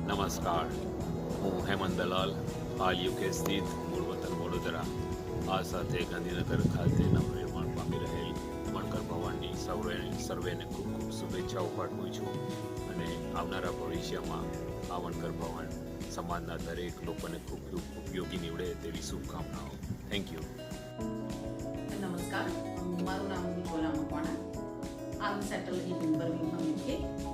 નમસ્કાર, હું હેમંત દલાલ, હાલ યુકે સ્થિત મૂળ વતન વડોદરા. આ સાથે ગાંધીનગર ખાતે નવનિર્માણ પામી રહેલ વણકર ભવનની સર્વેને ખૂબ ખૂબ શુભેચ્છાઓ પાઠવું છું અને આવનારા ભવિષ્યમાં આ વણકર ભવન સમાજના દરેક લોકોને ખૂબ ખૂબ ઉપયોગી નીવડે તેવી શુભકામનાઓ. Thank you. નમસ્કાર, મારું નામ Ujjwala Makwana. I'm settled in Birmingham, UK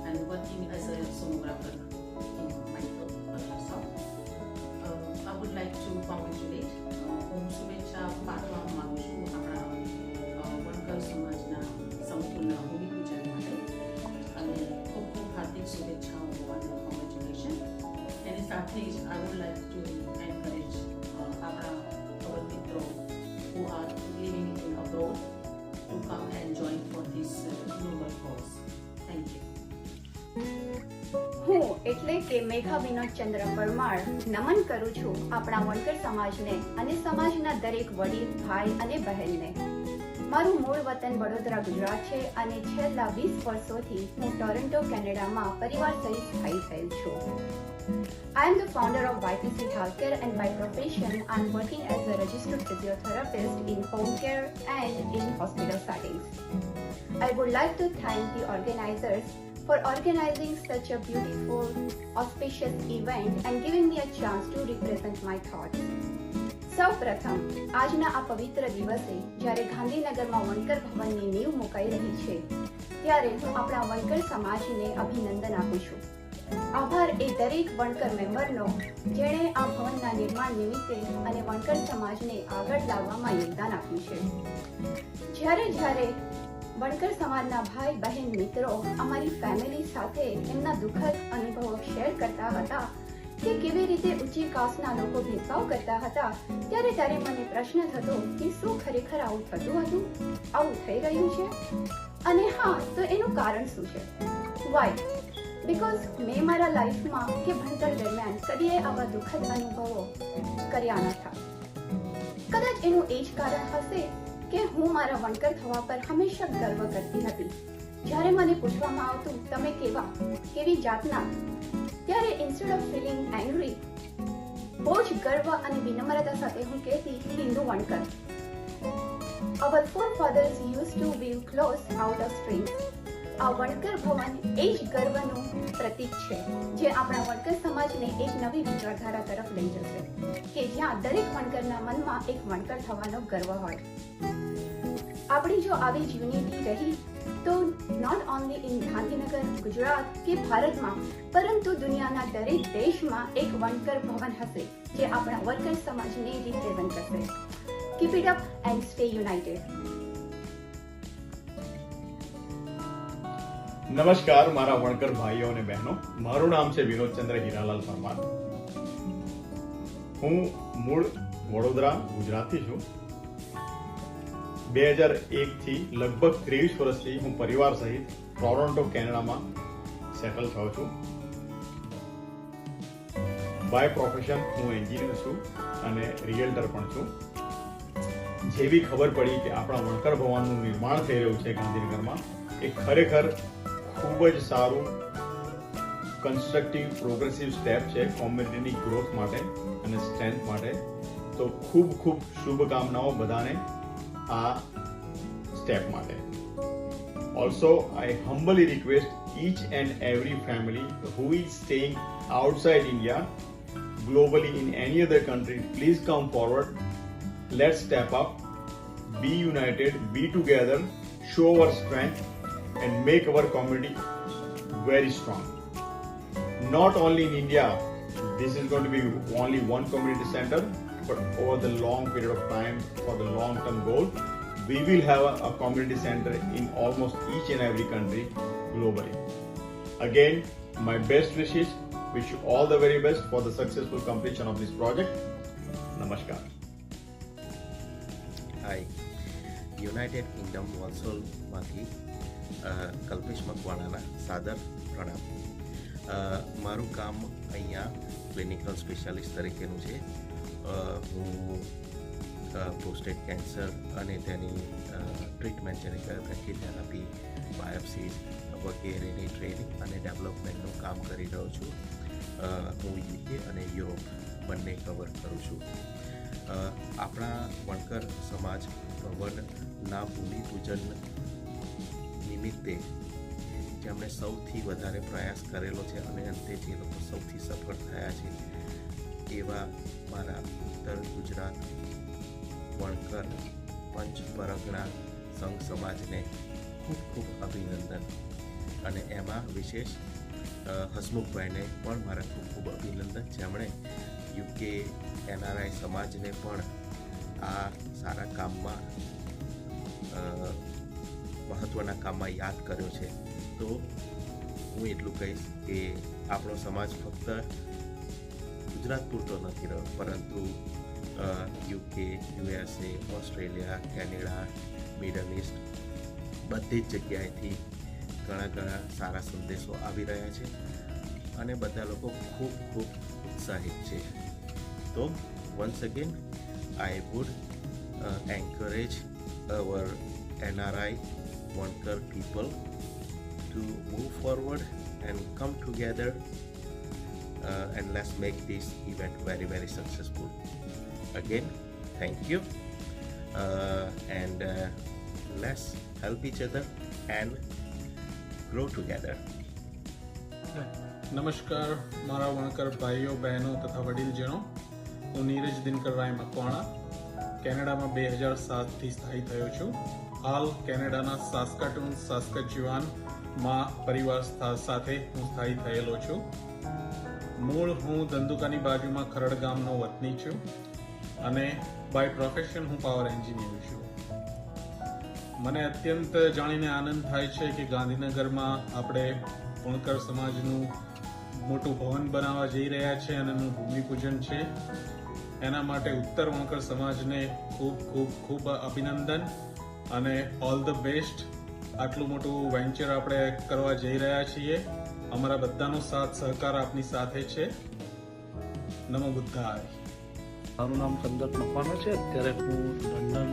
and working as a sonographer in Microsoft. I would like to congratulate હું શુભેચ્છા પાઠવવા માંગુ છું આપણા વણકર સમાજના સંપૂર્ણ ભૂમિપૂજન માટે અને ખૂબ ખૂબ હાર્દિક શુભેચ્છાઓ અને કોંગ્રેચ્યુલેશન. એની સાથે જ I would like to encourage આપણા મિત્રો who are living in abroad to come and join for this noble cause. Thank you. હું એટલે કે મેઘા વિનોદ ચંદ્ર પરમાર નમન કરું છું આપણા વણકર સમાજને અને સમાજના દરેક વડીલ, ભાઈ અને બહેનને. મારું મૂળ વતન વડોદરા ગુજરાત છે અને છેલ્લા 20 વર્ષોથી હું ટોરન્ટો કેનેડામાં પરિવાર સહિત સ્થાયી થયેલ છું. I am the founder of YPC Healthcare and by profession I am working as a registered physiotherapist in home care and in hospital settings. I would like to thank the organizers for organizing such a beautiful, auspicious event and giving me a chance to represent my thoughts. સૌ પ્રથમ આજના આ પવિત્ર દિવસે જ્યારે ગાંધીનગરમાં વણકર ભવનની નીંવ મુકાઈ રહી છે ત્યારે હું આપણા વણકર સમાજને અભિનંદન આપું છું. આભાર એ દરેક વણકર મેમ્બરનો જેણે આ ભવનના નિર્માણ નિમિત્તે અને વણકર સમાજને આગળ લાવવામાં યોગદાન આપ્યું છે. જ્યારે વણકર સમાજના ભાઈ બહેન મિત્રો અમારી ફેમિલી સાથે એમના દુઃખદ અનુભવો શેર કરતા હતા કે કેવી રીતે ઊંચી કાસ્ટના લોકો ભેદભાવ કરતા હતા ત્યારે મને પ્રશ્ન થતો કે શું ખરેખર આવું થતું હતું, આવું થઈ રહ્યું છે અને હા તો એનું કારણ શું છે? વાય? બિકોઝ મેં મારા લાઈફમાં કે ભણતર દરમિયાન કદીએ આવા દુઃખદ અનુભવો કર્યા નહોતા. કદાચ એનું એ જ કારણ હશે કે હું મારા વણકર થવા પર હંમેશા ગર્વ કરતી હતી. જ્યારે મને પૂછવામાં આવતું તમે કેવી જાતના, ત્યારે ઇન્સ્ટેડ ઓફ ફીલિંગ એંગ્રી બહુ જ ગર્વ અને વિનમ્રતા સાથે હું કહેતી હિન્દુ વણકર. Our forefathers used to weave clothes out of strings. આ વણકર ભવન એ જ ગર્વનું પ્રતીક છે જે આપણા વણકર સમાજને એક નવી વિચારધારા તરફ લઈ જશે કે જ્યાં દરેક વણકરના મનમાં એક વણકર થવાનો ગર્વ હોય. આપણી જો આવી જ યુનિટી રહી તો not only in Gandhinagar, Gujarat કે ભારતમાં પરંતુ દુનિયાના દરેક દેશમાં એક વણકર ભવન હશે જે આપણા વર્કર સમાજને રિપ્રેઝન્ટ કરશે. Keep it up and stay United. નમસ્કાર મારા વણકર ભાઈઓ અને બહેનો, મારું નામ છે વિનોદ ચંદ્ર હીરાલાલ પરમાર. હું મૂળ વડોદરા ગુજરાતથી છું. 2001 થી લગભગ 23 વર્ષથી હું પરિવાર સહિત ટોરોન્ટો કેનેડામાં સેટલ થયો છું. બાય પ્રોફેશન હું એન્જિનિયર છું અને રિયલ્ટર પણ છું. જેવી ખબર પડી કે આપણા વણકર ભવનનું નિર્માણ થઈ રહ્યું છે ગાંધીનગરમાં, એ ખરેખર ખૂબ જ સારું કન્સ્ટ્રક્ટિવ પ્રોગ્રેસિવ સ્ટેપ છે કોમ્યુનિટીની ગ્રોથ માટે અને સ્ટ્રેન્થ માટે. તો ખૂબ ખૂબ શુભકામનાઓ બધાને આ સ્ટેપ માટે. Also I humbly request each and every family who is staying outside India, globally in any other country, please come forward. Let's step up, be united, be together, show our strength and make our community very strong. Not only in India, this is going to be only one community center, but over the long period of time, for the long term goal, we will have a community center in almost each and every country globally. Again, my best wishes, wish you all the very best for the successful completion of this project. Namaskar. Hi, United Kingdom વોલ્સોલમાંથી કલ્પેશ મકવાણાના સાદર પ્રણામ. મારું કામ અહીંયા clinical specialist તરીકેનું છે. હું પ્રોસ્ટેટ કેન્સર અને તેની ટ્રીટમેન્ટ જેને કહેવાય બ્રેકીથેરાપી, બાયોપ્સીસ વગેરેની ટ્રેનિંગ અને ડેવલપમેન્ટનું કામ કરી રહ્યો છું. હું યુકે અને યુરોપ બંને કવર કરું છું. આપણા વણકર સમાજ ભવનના ભૂમિપૂજન નિમિત્તે જેમણે સૌથી વધારે પ્રયાસ કરેલો છે અને અંતે જે લોકો સૌથી સફળ થયા છે એવા મારા ઉત્તર ગુજરાત વણકર પંચ પરગણા સંઘ સમાજને ખૂબ ખૂબ અભિનંદન. અને એમાં વિશેષ હસમુખભાઈને પણ મારા ખૂબ ખૂબ અભિનંદન, જેમણે યુકે NRI સમાજને પણ આ સારા કામમાં મહત્ત્વના કામમાં યાદ કર્યો છે. તો હું એટલું કહીશ કે આપણો સમાજ ફક્ત ગુજરાત પૂરતો નથી રહ્યો, પરંતુ UK, USA, Australia, Canada, middle east બધી જ જગ્યાએથી ઘણા સારા સંદેશો આવી રહ્યા છે અને બધા લોકો ખૂબ ખૂબ ઉત્સાહિત છે. તો once again I would encourage our NRI Wankar people to move forward and come together and let's make this event very, very successful. Again, thank you and let's help each other and grow together. નમસ્કાર મારા વણકર ભાઈઓ બહેનો તથા વડીલજનો. હું નીરજ દિનકર રાય મકવાણા કેનેડામાં 2007થી સ્થાયી થયો છું. હાલ કેનેડાના સાસ્કાટૂન સાસ્કચુઆનમાં પરિવાર સાથે હું સ્થાયી થયેલો છું. મૂળ હું ધંધુકાની બાજુમાં ખરડ ગામનો વતની છું અને બાય પ્રોફેશન હું પાવર એન્જિનિયર છું. મને અત્યંત જાણીને આનંદ થાય છે કે ગાંધીનગરમાં આપણે વણકર સમાજનું મોટું ભવન બનાવવા જઈ રહ્યા છે અને એનું ભૂમિપૂજન છે. એના માટે ઉત્તર વણકર સમાજને ખૂબ ખૂબ ખૂબ અભિનંદન અને ઓલ ધ બેસ્ટ. આટલું મોટું વેન્ચર આપણે કરવા જઈ રહ્યા છીએ. અમારા બધાનો સાથ સહકાર આપની સાથે છે. નમો બુદ્ધાય. મારું નામ કંદર મકવાણા છે. અત્યારે હું લંડન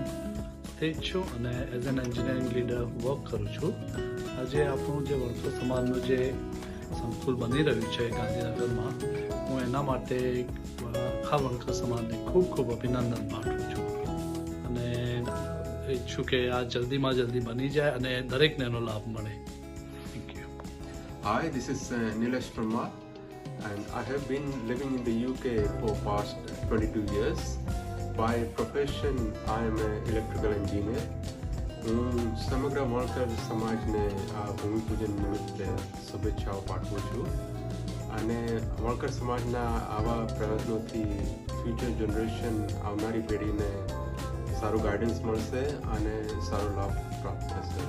સ્થિત છું અને as an engineering leader work કરું છું. આજે આપણું જે વણકર સમાજનું જે સંકુલ બની રહ્યું છે ગાંધીનગરમાં, હું એના માટે આખા વણકર સમાજને ખૂબ ખૂબ અભિનંદન પાઠવું છું અને ઈચ્છું કે આ જલ્દીમાં જલ્દી બની જાય અને દરેકને એનો લાભ મળે. Thank you. Hi, this is Nilesh Parmar and I have been living in the UK for past 22 years. By profession, I am an electrical engineer. હું સમગ્ર વણકર સમાજને આ ભૂમિપૂજન નિમિત્તે શુભેચ્છાઓ પાઠવું છું અને વણકર સમાજના આવા પ્રયત્નોથી ફ્યુચર જનરેશન, આવનારી પેઢીને સારું ગાઈડન્સ મળશે અને સારો લાભ પ્રાપ્ત થશે.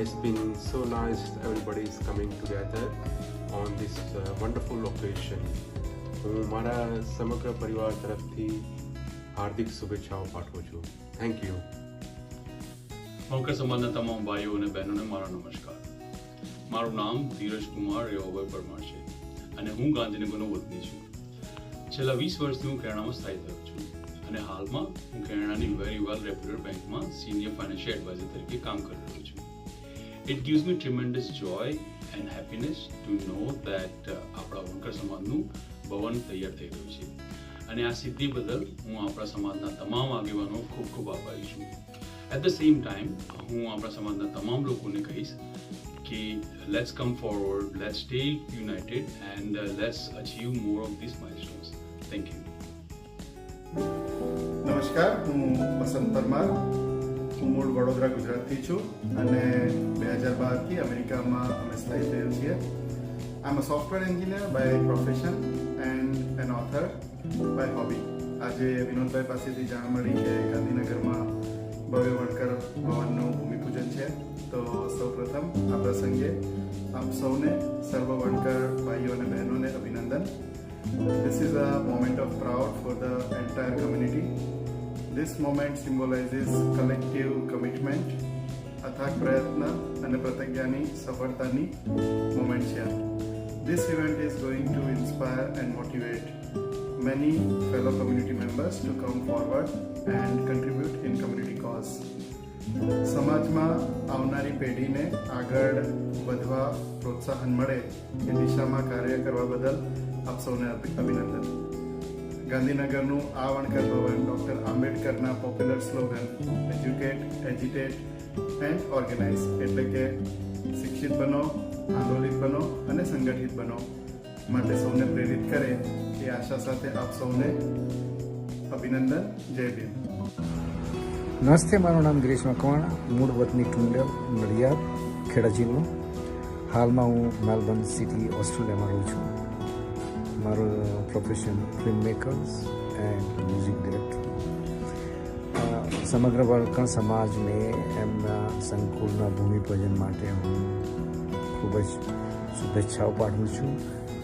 It's been so nice everybody is coming together on this wonderful occasion. હું મારા સમગ્ર પરિવાર તરફથી હાર્દિક શુભેચ્છાઓ પાઠવું છું. Thank you. વણકર સમાજના તમામ ભાઈઓ અને બહેનોને મારો નમસ્કાર. મારું નામ ધીરજ કુમાર રેવાભાઈ પરમાર છે અને હું ગાંધીનગરનો વતની છું. છેલ્લા 20 વર્ષથી હું કેનેડામાં સ્થાયી થયો છું અને હાલમાં હું કેનેડાની વેરી વેલ રેપ્યુટેડ બેંકમાં સિનિયર ફાઇનાન્શિયલ એડવાઇઝર તરીકે કામ કરી રહ્યો છું. It gives me tremendous joy and happiness to know that આપણા વણકર સમાજનું ભવન તૈયાર થઈ રહ્યું છે અને આ સિદ્ધિ બદલ હું આપણા સમાજના તમામ આગેવાનો ખૂબ ખૂબ આભારી છું. એટ ધ સેમ ટાઈમ હું આપણા સમાજના તમામ લોકોને કહીશ કે let's come forward, let's stay united and let's achieve more of this milestones. Thank you. નમસ્કાર, હું વસંત પરમાર. હું મૂળ વડોદરા ગુજરાતથી છું અને 2012થી અમેરિકામાં અમે સ્થાયી થયેલ છીએ. I am a software engineer by profession and an author by hobby. આજે વિનોદભાઈ પાસેથી જાણ મળી કે ગાંધીનગરમાં ભવ્ય વણકર ભવનનું ભૂમિપૂજન છે. તો સૌપ્રથમ આ પ્રસંગે આપ સૌને, સર્વ વણકર ભાઈઓ અને બહેનોને અભિનંદન. This is a moment of proud for the entire community. This moment symbolizes collective commitment, અથાગ પ્રયત્ન અને પ્રતિજ્ઞાની સફળતાની મોમેન્ટ છે. This event is going to inspire and motivate many fellow community members to come forward and contribute in community cause. સમાજમાં આવનારી પેઢીને આગળ વધવા પ્રોત્સાહન મળે એ દિશામાં કાર્ય કરવા બદલ આપ સૌને અભિનંદન. ગાંધીનગરનું આ વણકર ભવન ડૉક્ટર આંબેડકરના popular slogan educate, agitate and organise એટલે કે શિક્ષિત બનો, આંદોલિત બનો અને સંગઠિત બનો માટે સૌને પ્રેરિત કરે એ આશા સાથે આપ સૌને અભિનંદન. જય ભીમ. નમસ્તે, મારું નામ ગિરીશ મકવાણા, મૂળ વતની ટુંડલ, નડિયાદ, ખેડા જિલ્લો. હાલમાં હું મેલબર્ન સિટી, ઓસ્ટ્રેલિયામાં રહું છું. મારું profession film makers and music director. સમગ્ર વણકર સમાજને એમના સંકુલના ભૂમિપૂજન માટે હું ખૂબ જ શુભેચ્છાઓ પાઠવું છું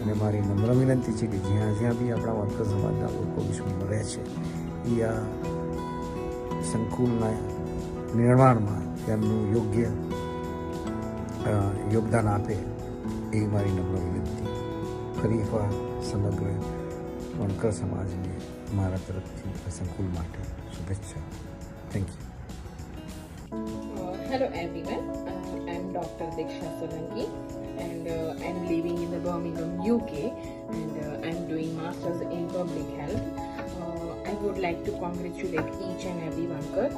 અને મારી નમ્ર વિનંતી છે કે જ્યાં જ્યાં બી આપણા વણકર સમાજના લોકો વિશ્વમાં રહે છે એ આ સંકુલના નિર્માણમાં તેમનું યોગ્ય યોગદાન આપે એ મારી નમ્ર વિનંતી. ફરી એકવાર સમગ્ર વણકર સમાજને મારા તરફથી આ સંકુલ માટે શુભેચ્છા. Thank you. Hello everyone, I'm Dr. Diksha Solanki and I'm living in the Birmingham, UK and I'm doing Masters in Public Health. I would like to congratulate each and every વણકર.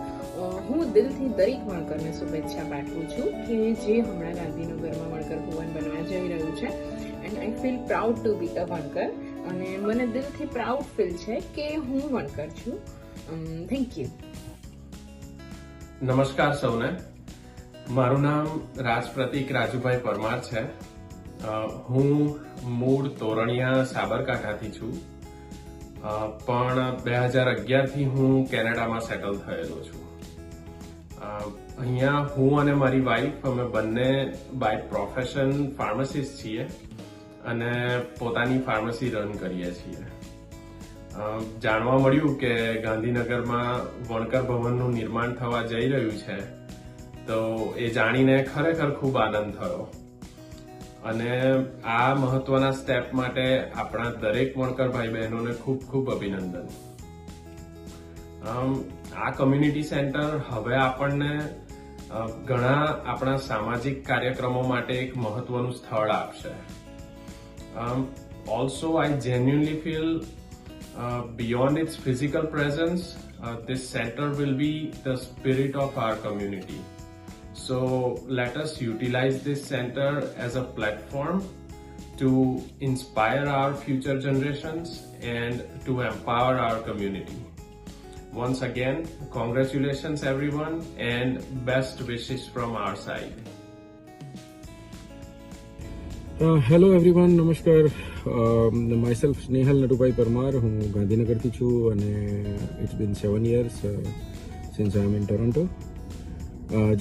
હું દિલથી દરેક વણકરને શુભેચ્છા પાઠવું છું કે જે હમણાં ગાંધીનગરમાં વણકર ભવન બનવા જઈ રહ્યું છે and I feel proud to be a Vankar અને મને દિલથી પ્રાઉડ ફીલ છે કે હું વણકર છું. Thank you. નમસ્કાર સૌને. મારું નામ રાજપ્રતીક રાજુભાઈ પરમાર છે. હું મૂળ તોરણિયા સાબરકાંઠાથી છું પણ 2011થી હું કેનેડામાં સેટલ થયેલો છું. અહીંયા હું અને મારી વાઈફ અમે બંને બાય પ્રોફેશન ફાર્માસિસ્ટ છીએ અને પોતાની ફાર્મસી રન કરીએ છીએ. જાણવા મળ્યું કે ગાંધીનગરમાં વણકર ભવનનું નિર્માણ થવા જઈ રહ્યું છે તો એ જાણીને ખરેખર ખૂબ આનંદ થયો અને આ મહત્વના સ્ટેપ માટે આપણા દરેક વણકર ભાઈ બહેનોને ખૂબ ખૂબ અભિનંદન. આ કમ્યુનિટી સેન્ટર હવે આપણને ઘણા આપણા સામાજિક કાર્યક્રમો માટે એક મહત્વનું સ્થળ આપશે. Also I genuinely feel beyond its physical presence, this center will be the spirit of our community. So let us utilize this center as a platform to inspire our future generations and to empower our community. Once again, congratulations everyone and best wishes from our side. Hello everyone, નમસ્કાર. Myself Snehal Natubhai Parmar. હું ગાંધીનગરથી છું અને it's been 7 years since I am in Toronto.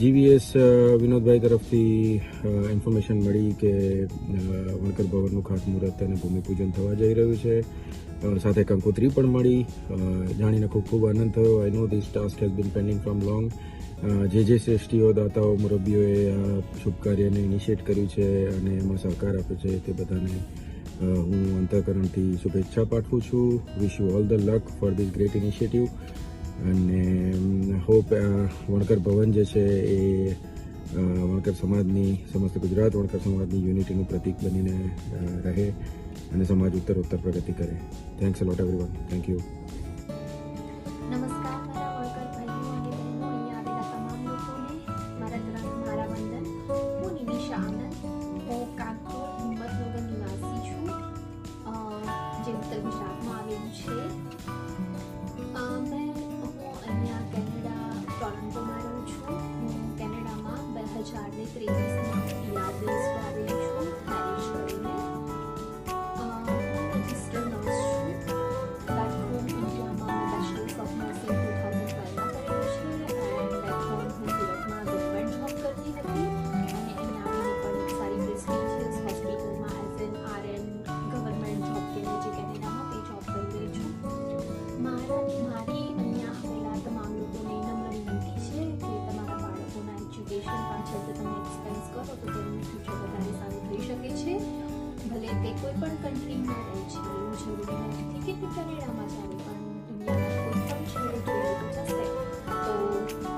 GVS Vinodbhai તરફથી information મળી કે વણકર ભવનનું ખાતમુહૂર્ત અને ભૂમિપૂજન થવા જઈ રહ્યું છે. સાથે કંકોત્રી પણ મળી. જાણીને ખૂબ ખૂબ આનંદ થયો. I know this task has been pending from long. જે શ્રેષ્ઠીઓ, દાતાઓ, મુરબ્બીઓએ આ શુભ કાર્યને ઇનિશિએટ કર્યું છે અને એમાં સહકાર આપ્યો છે તે બધાને હું અંતઃકરણથી શુભેચ્છા પાઠવું છું. Wish you all the luck for this great initiative અને હોપ વણકર ભવન જે છે એ વણકર સમાજની, સમસ્ત ગુજરાત વણકર સમાજની યુનિટીનું પ્રતીક બનીને રહે અને સમાજ ઉત્તરોત્તર પ્રગતિ કરે. Thanks a lot everyone. Thank you. નમસ્કાર મારા વણકર ભાઈઓ અને બહેનો, અહીંયા આવેલા તમામ લોકોને મારા તરફ મારા વંદન. હું નિમિષા આનંદ. હું કાનપુર, હિંમતનગર નિવાસી છું જે ઉત્તર ગુજરાતમાં આવેલું છે. હું અહીંયા કેનેડા ટોરન્ટોમાં રહું છું. હું કેનેડામાં 2023માં યાદ બેઝડ આવેલી છું મેરેજ કરીને. રજિસ્ટર્ડ નર્સ છું. બેક હોમ ઇન્ડિયામાં મેં બેચલર્સ ઓફ નર્સિંગ 2012માં કરેલું છે એન્ડ બેક હોમ હું સુરતમાં ગવર્મેન્ટ જોબ કરતી હતી અને અહીંયા આવીને પણ એક સારી પ્રેસ્ટિજિયસ હોસ્પિટલમાં as an RN government job કહેવાય છે કેનેડામાં, તે જોબ કરી રહી છું. મારી અહીંયા આવેલા તમામ લોકોને નમ્ર વિનંતી છે કે તમારા બાળકોના એજ્યુકેશન પાછળ જો તમે એક્સપેન્સ કરો તો તેમનું ફ્યુચર વધારે સારું થઈ શકે છે. ભલે તે કોઈ પણ કન્ટ્રીમાં રહે છે, એવું જરૂરી નથી કે તે કેનેડામાં જ આવે, પણ દુનિયાના કોઈ પણ છેડે જો એ લોકો જશે તો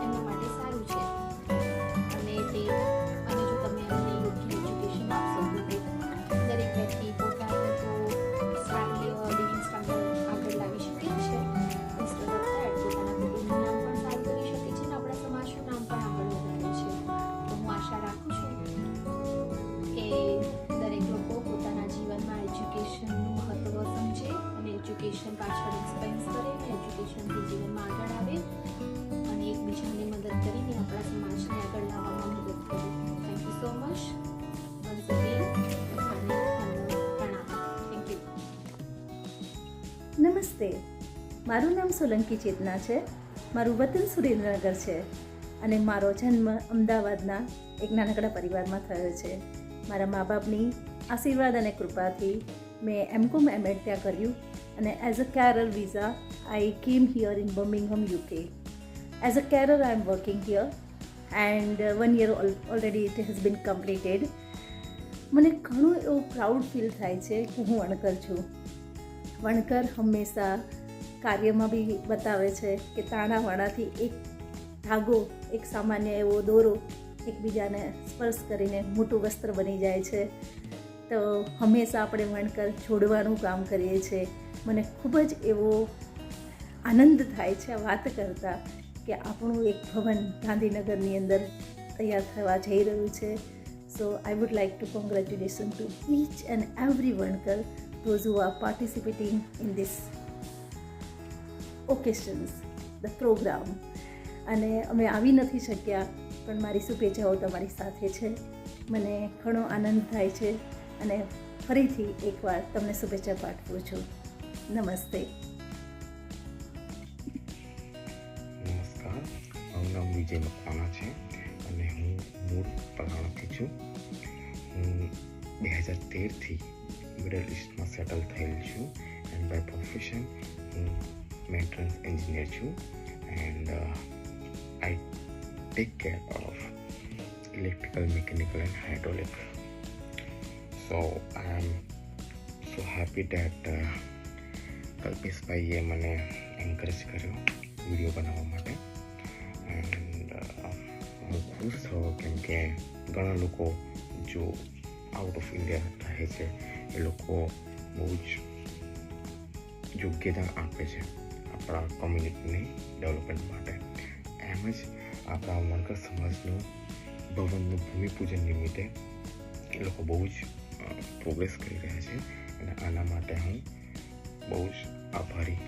એમના માટે સારું છે. અને જો તમે એમને યોગ્ય એજ્યુકેશન આપશો તો તે દરેક વ્યક્તિ પોતાનું તો નમસ્તે, મારું નામ સોલંકી ચેતના છે. મારું વતન સુરેન્દ્રનગર છે અને મારો જન્મ અમદાવાદના એક નાનકડા પરિવારમાં થયો છે. મારા મા બાપની આશીર્વાદ અને કૃપાથી મેં એમકોમ એમએડ ત્યાં કર્યું અને as a carer visa I came here in Birmingham UK. As a carer I am working here and 1 year already it has been completed. મને ઘણું એવું પ્રાઉડ ફીલ થાય છે કે હું વણકર છું. વણકર હંમેશા કાર્યમાં બી બતાવે છે કે તાણાવાણાથી એક ધાગો, એક સામાન્ય એવો દોરો એકબીજાને સ્પર્શ કરીને મોટું વસ્ત્ર બની જાય છે. તો હંમેશા આપણે વણકર જોડવાનું કામ કરીએ છીએ. મને ખૂબ જ એવો આનંદ થાય છે આ વાત કરતાં કે આપણું એક ભવન ગાંધીનગરની અંદર તૈયાર થવા જઈ રહ્યું છે. So I would like to congratulate to each and every worker, those who are participating in this occasions, the program. અને અમે આવી નથી શક્યા પણ મારી શુભેચ્છાઓ તમારી સાથે છે. મને ઘણો આનંદ થાય છે અને ફરીથી એકવાર તમને શુભેચ્છા પાઠવું છું. નમસ્તે. નમસ્કાર, મારું નામ વિજય મકવાણા છે અને હું મૂળ પલાણાથી છું. હું 2013થી મિડલ ઇસ્ટમાં સેટલ થયેલ છું એન્ડ બાય પ્રોફેશન હું મેન્ટેનન્સ એન્જિનિયર છું and I take care of electrical, mechanical and hydraulic. So I am so happy that કલ્પેશભાઈએ મને એન્કરેજ કર્યો વિડીયો બનાવવા માટે એન્ડ હું ખુશ થયો કેમ કે ઘણા લોકો જો આઉટ ઓફ ઇન્ડિયા રહે છે એ લોકો બહુ જ યોગ્યતા આપે છે આપણા કોમ્યુનિટીની ડેવલપમેન્ટ માટે. એમ જ આપણા વણકર સમાજનું ભવનનું ભૂમિપૂજન નિમિત્તે એ લોકો બહુ જ પ્રોગ્રેસ કરી રહ્યા છે અને આના માટે હું બહુ જ આભારી